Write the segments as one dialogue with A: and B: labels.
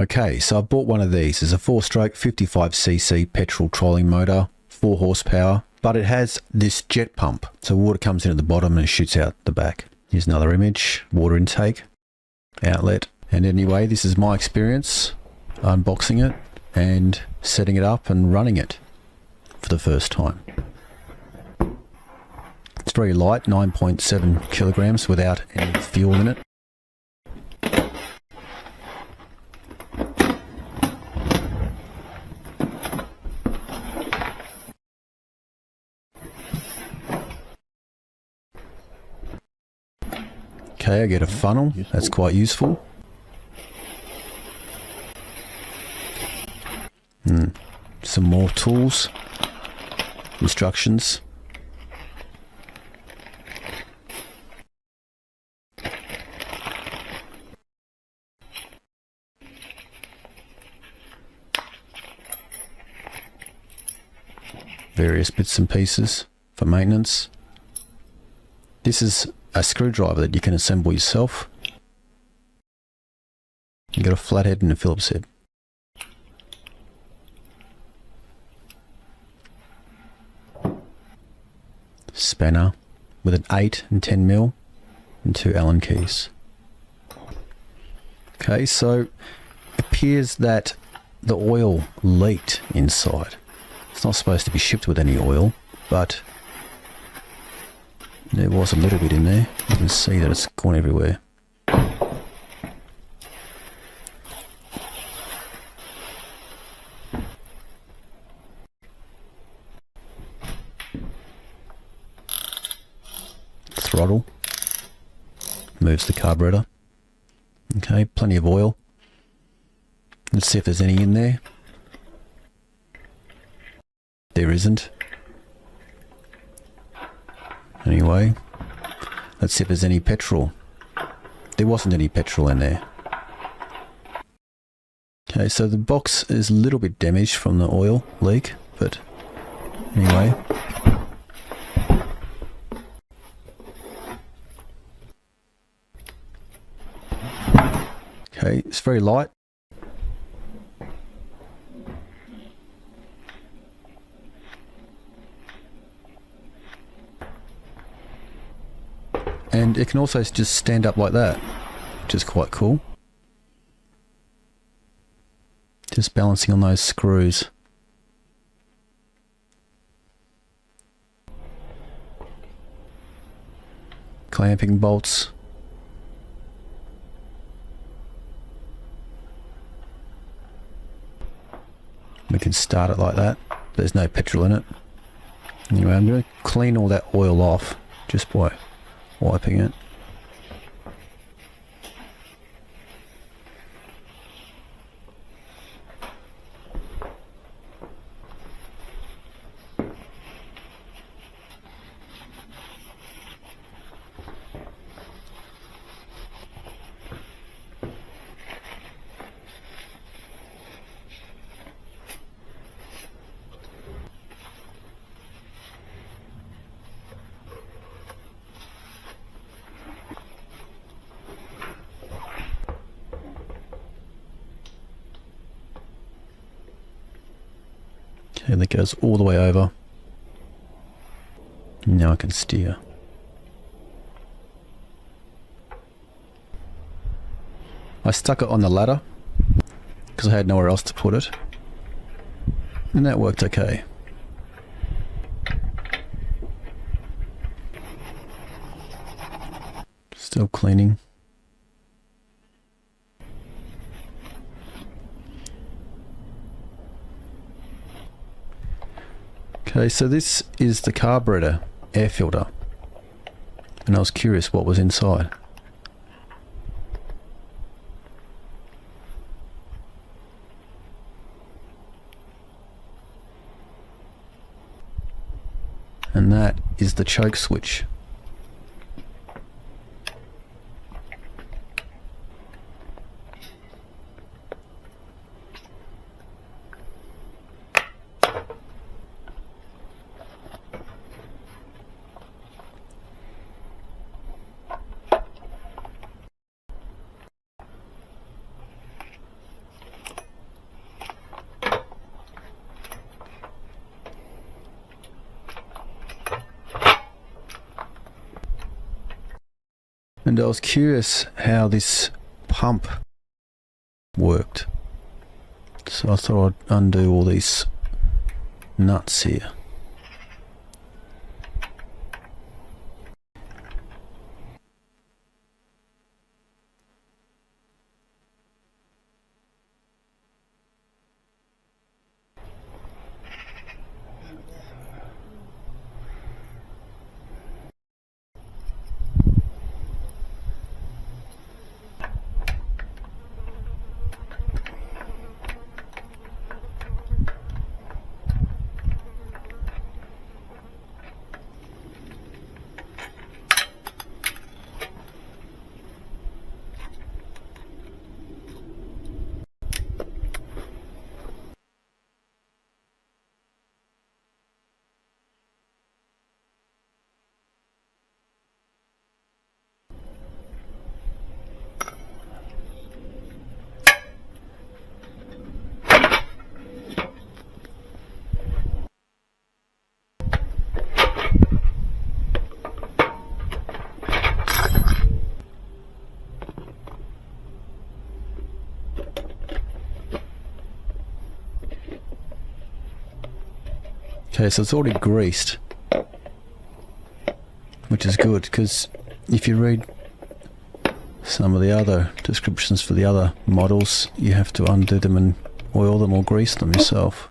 A: Okay, so I bought one of these. It's a 4-stroke 55cc petrol trolling motor, 4 horsepower, but it has this jet pump. So water comes in at the bottom and it shoots out the back. Here's another image, water intake, outlet. And anyway, this is my experience unboxing it and setting it up and running it for the first time. It's very light, 9.7 kilograms without any fuel in it. Okay, I get a funnel, that's quite useful. Some more tools, instructions. Various bits and pieces for maintenance. This is a screwdriver that you can assemble yourself. You got a flathead and a Phillips head. Spanner with an 8 and 10 mil and 2 Allen keys. Okay, so it appears that the oil leaked inside. It's not supposed to be shipped with any oil, but there was a little bit in there. You can see that it's gone everywhere. Throttle moves the carburettor. Okay, plenty of oil. Let's see if there's any in there. There isn't. Anyway, let's see if there's any petrol. There wasn't any petrol in there. Okay, so the box is a little bit damaged from the oil leak, but anyway. Okay, it's very light. And it can also just stand up like that, which is quite cool. Just balancing on those screws. Clamping bolts. We can start it like that. There's no petrol in it. Anyway, I'm going to clean all that oil off just by wiping it. Okay, that goes all the way over. Now I can steer. I stuck it on the ladder because I had nowhere else to put it, and that worked okay. Still cleaning. Okay, so this is the carburettor air filter, and I was curious what was inside. And that is the choke switch. And I was curious how this pump worked. So I thought I'd undo all these nuts here. Okay, so it's already greased, which is good, because if you read some of the other descriptions for the other models, you have to undo them and oil them or grease them yourself.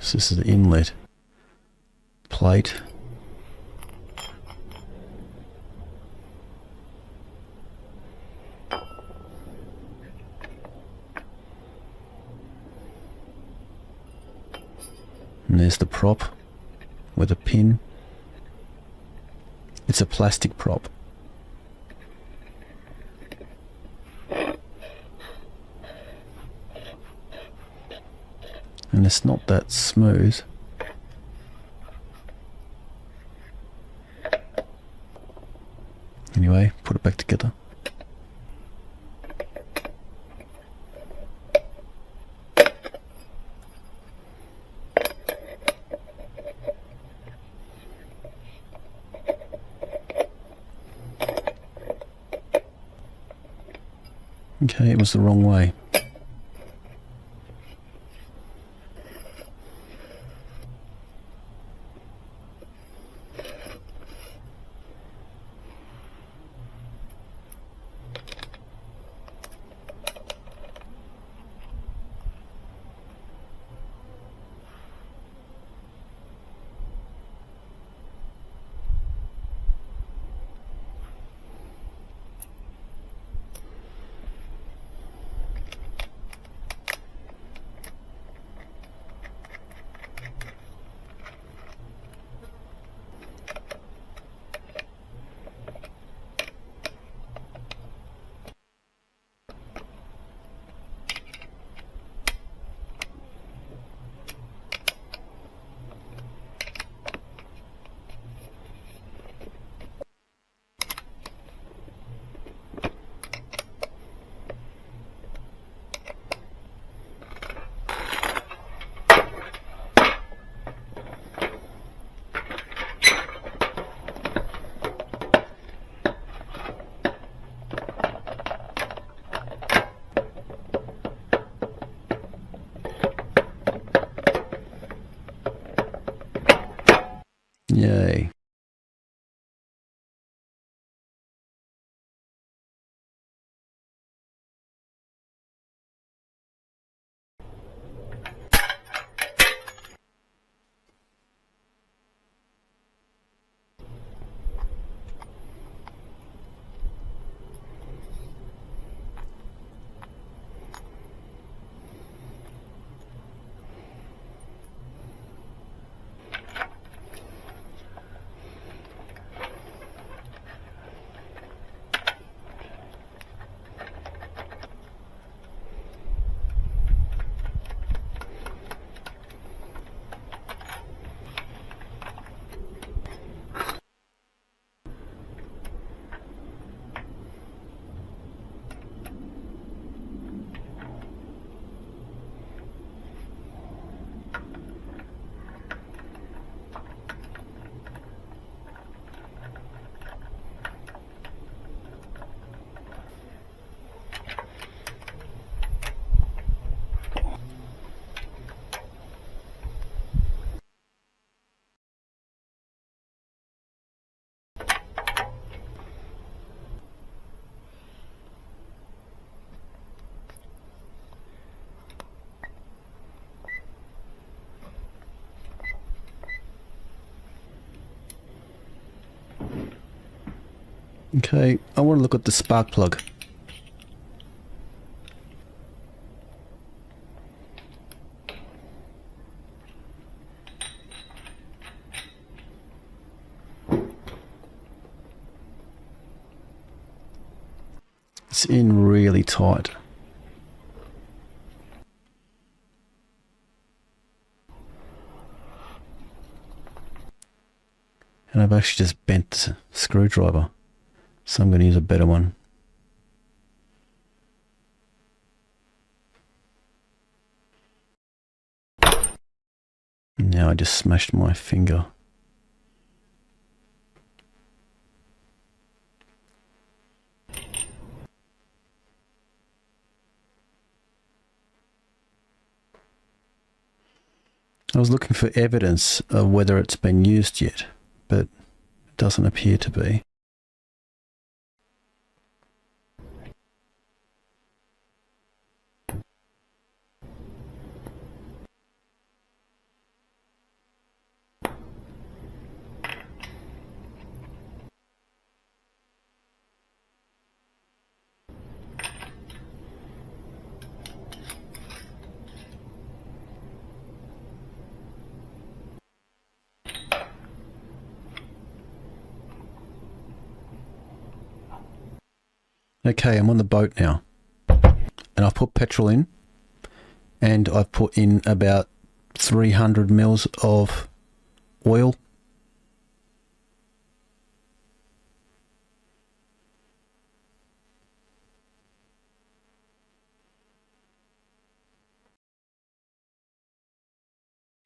A: So this is the inlet plate. And there's the prop with a pin. It's a plastic prop. And it's not that smooth. Anyway, put it back together. Okay, it was the wrong way. Okay, I want to look at the spark plug. It's in really tight. And I've actually just bent the screwdriver, so I'm going to use a better one. Now I just smashed my finger. I was looking for evidence of whether it's been used yet, but it doesn't appear to be. Okay, I'm on the boat now, and I've put petrol in, and I've put in about 300 mils of oil.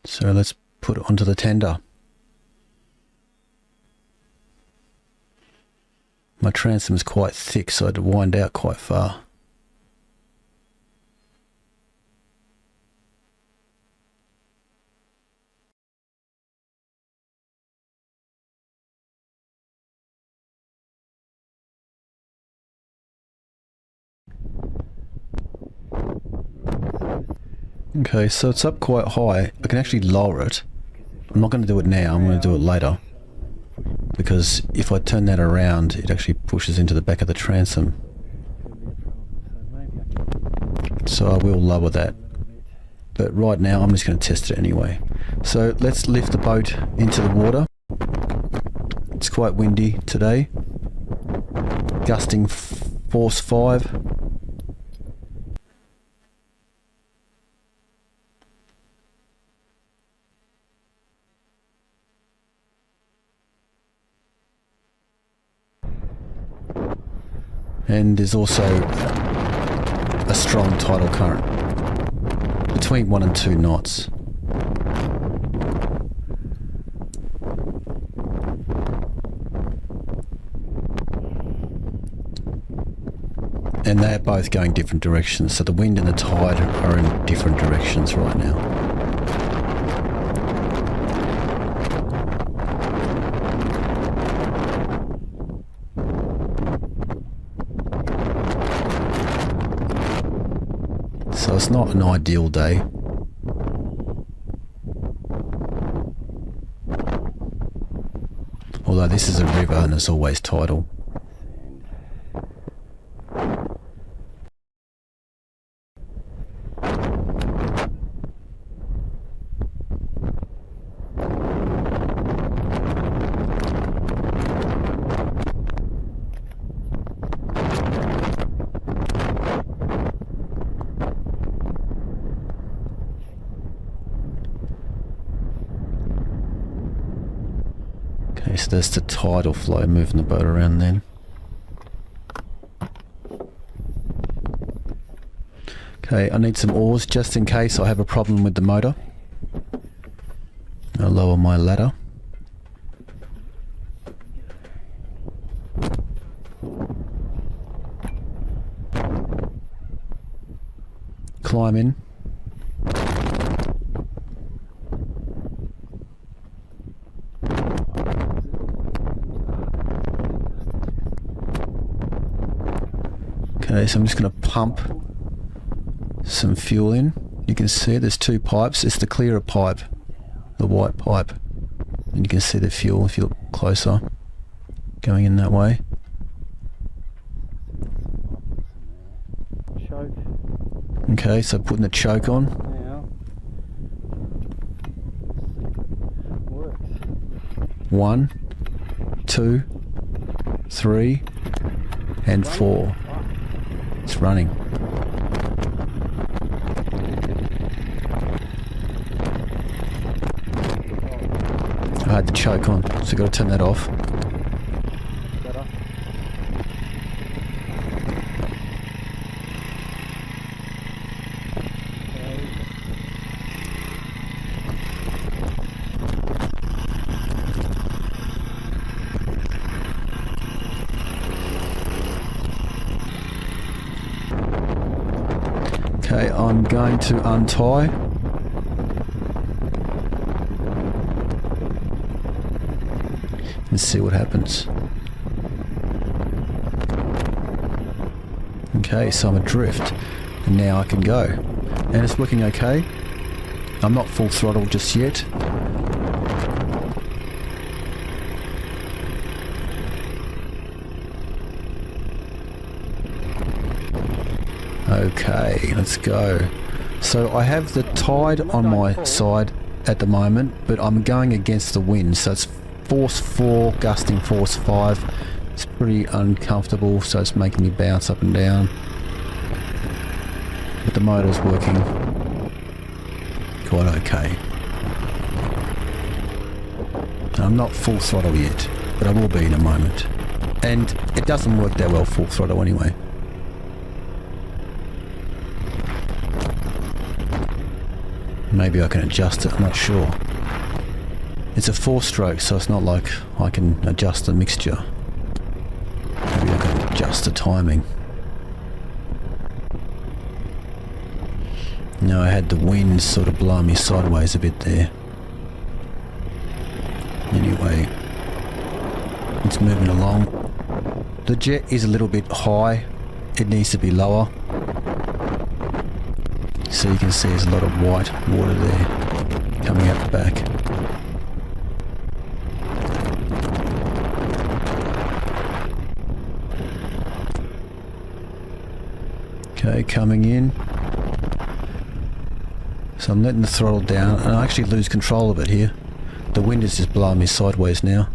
A: So let's put it onto the tender. My transom is quite thick, so I had to wind out quite far. Okay, so it's up quite high. I can actually lower it. I'm not going to do it now, I'm going to do it later. Because if I turn that around, it actually pushes into the back of the transom. So I will lower that. But right now I'm just going to test it anyway. So let's lift the boat into the water. It's quite windy today. Gusting force 5. And there's also a strong tidal current, between 1 and 2 knots. And they're both going different directions, so the wind and the tide are in different directions right now. So it's not an ideal day. Although this is a river and it's always tidal. Okay, so there's the tidal flow moving the boat around then. Okay, I need some oars just in case I have a problem with the motor. I'll lower my ladder. Climb in. Okay, so I'm just going to pump some fuel in. You can see there's 2 pipes. It's the clearer pipe, the white pipe. And you can see the fuel if you look closer, going in that way. Okay, so putting the choke on.
B: Now, works.
A: 1, 2, 3, and 4. It's running. I had the choke on, so I've got to turn that off.
B: Better.
A: Okay, I'm going to untie. And see what happens. Okay, so I'm adrift. And now I can go. And it's working okay. I'm not full throttle just yet. Okay, let's go. So I have the tide on my side at the moment, but I'm going against the wind, so it's force 4, gusting force 5. It's pretty uncomfortable, so it's making me bounce up and down. But the motor's working quite okay. I'm not full throttle yet, but I will be in a moment. And it doesn't work that well full throttle anyway. Maybe I can adjust it, I'm not sure. It's a 4-stroke, so it's not like I can adjust the mixture. Maybe I can adjust the timing. No, I had the wind sort of blow me sideways a bit there. Anyway, it's moving along. The jet is a little bit high. It needs to be lower. So you can see there's a lot of white water there coming out the back. Okay, coming in. So I'm letting the throttle down and I actually lose control of it here. The wind is just blowing me sideways now.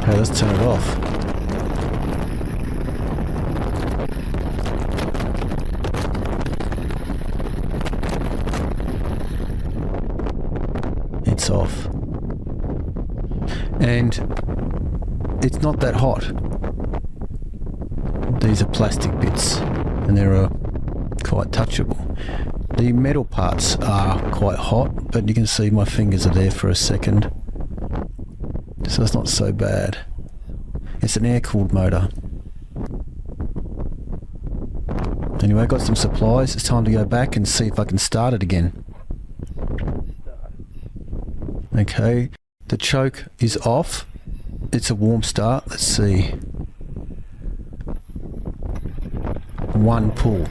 A: Okay, let's turn it off. It's off. And it's not that hot. These are plastic bits and they're quite touchable. The metal parts are quite hot, but you can see my fingers are there for a second. So it's not so bad. It's an air-cooled motor. Anyway, I got some supplies. It's time to go back and see if I can start it again. Okay, the choke is off. It's a warm start. Let's see. 1 pull.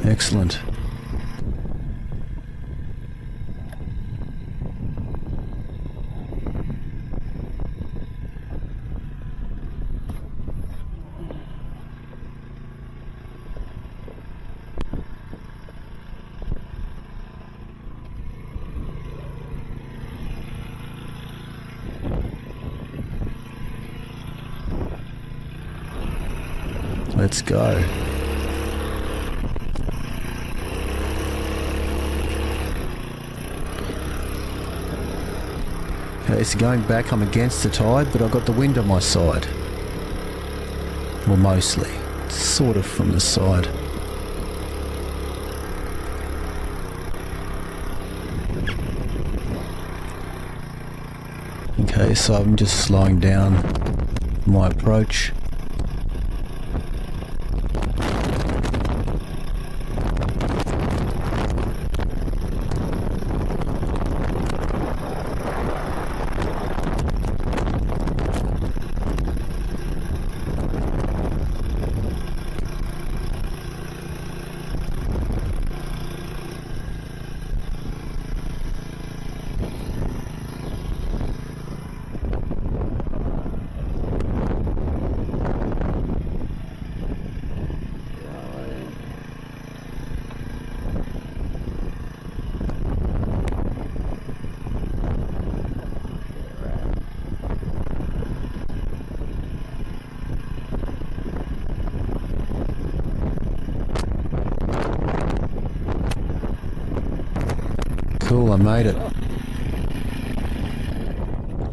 A: Excellent. Let's go. Okay, so going back, I'm against the tide, but I've got the wind on my side. Well, mostly. Sort of from the side. Okay, so I'm just slowing down my approach. Cool, I made it.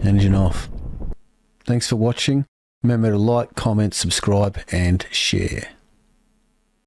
A: Engine off. Thanks for watching. Remember to like, comment, subscribe and share.